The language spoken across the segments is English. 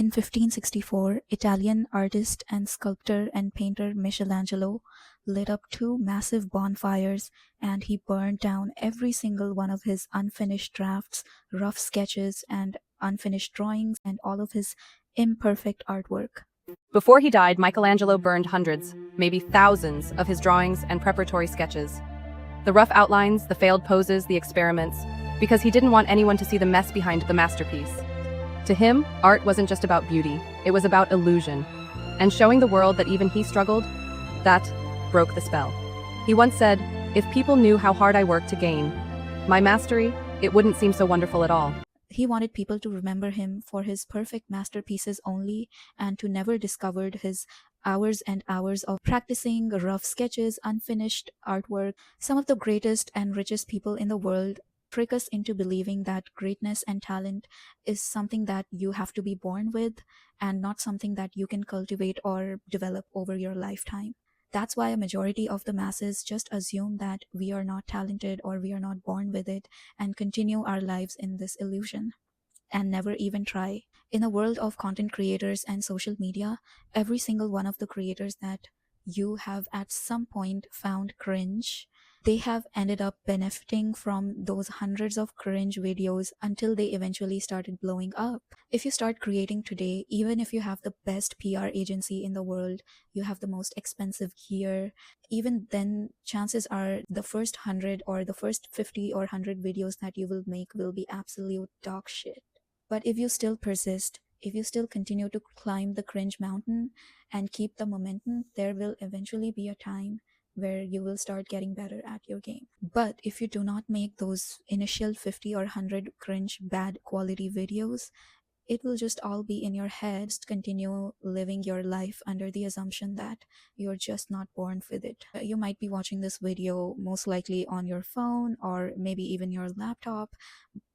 In 1564, Italian artist and sculptor and painter Michelangelo lit up two massive bonfires and he burned down every single one of his unfinished drafts, rough sketches, and unfinished drawings, and all of his imperfect artwork. Before he died, Michelangelo burned hundreds, maybe thousands, of his drawings and preparatory sketches. The rough outlines, the failed poses, the experiments, because he didn't want anyone to see the mess behind the masterpiece. To him, art wasn't just about beauty, it was about illusion. And showing the world that even he struggled, that broke the spell. He once said, "If people knew how hard I worked to gain my mastery, it wouldn't seem so wonderful at all." He wanted people to remember him for his perfect masterpieces only and to never discovered his hours and hours of practicing rough sketches, unfinished artwork. Some of the greatest and richest people in the world trick us into believing that greatness and talent is something that you have to be born with and not something that you can cultivate or develop over your lifetime. That's why a majority of the masses just assume that we are not talented or we are not born with it and continue our lives in this illusion and never even try. In a world of content creators and social media, every single one of the creators that you have at some point found cringe, they have ended up benefiting from those hundreds of cringe videos until they eventually started blowing up. If you start creating today, even if you have the best PR agency in the world, you have the most expensive gear, even then chances are the first 100 or the first 50 or 100 videos that you will make will be absolute dog shit. But if you still persist, if you still continue to climb the cringe mountain and keep the momentum, there will eventually be a time where you will start getting better at your game. But if you do not make those initial 50 or 100 cringe bad quality videos, it will just all be in your head. Just continue living your life under the assumption that you're just not born with it. You might be watching this video most likely on your phone or maybe even your laptop.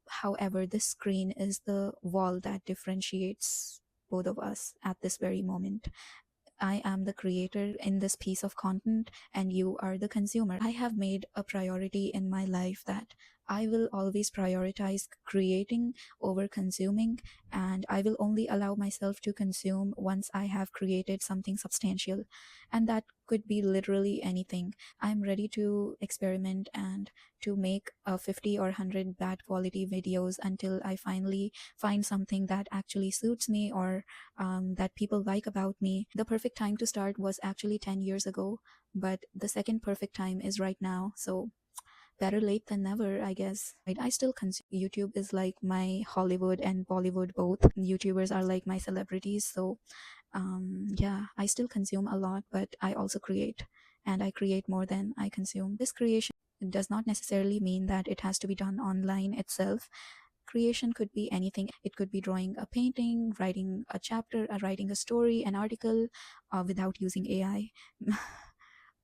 However, this screen is the wall that differentiates both of us at this very moment. I am the creator in this piece of content and you are the consumer. I have made a priority in my life that I will always prioritize creating over consuming, and I will only allow myself to consume once I have created something substantial. And that could be literally anything. I'm ready to experiment and to make a 50 or 100 bad quality videos until I finally find something that actually suits me or that people like about me. The perfect time to start was actually 10 years ago, but the second perfect time is right now. So better late than never, I guess. I still consume. YouTube is like my Hollywood and Bollywood both. YouTubers are like my celebrities. So yeah, I still consume a lot, but I also create, and I create more than I consume. This creation does not necessarily mean that it has to be done online itself. Creation could be anything. It could be drawing a painting, writing a chapter, writing a story, an article without using AI,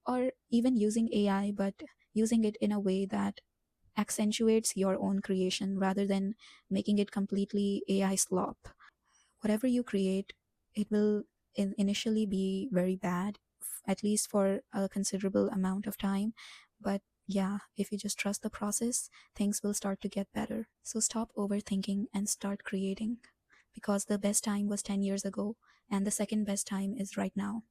or even using AI, but using it in a way that accentuates your own creation rather than making it completely AI slop. Whatever you create, it will initially be very bad, at least for a considerable amount of time. But yeah, if you just trust the process, things will start to get better. So stop overthinking and start creating, because the best time was 10 years ago and the second best time is right now.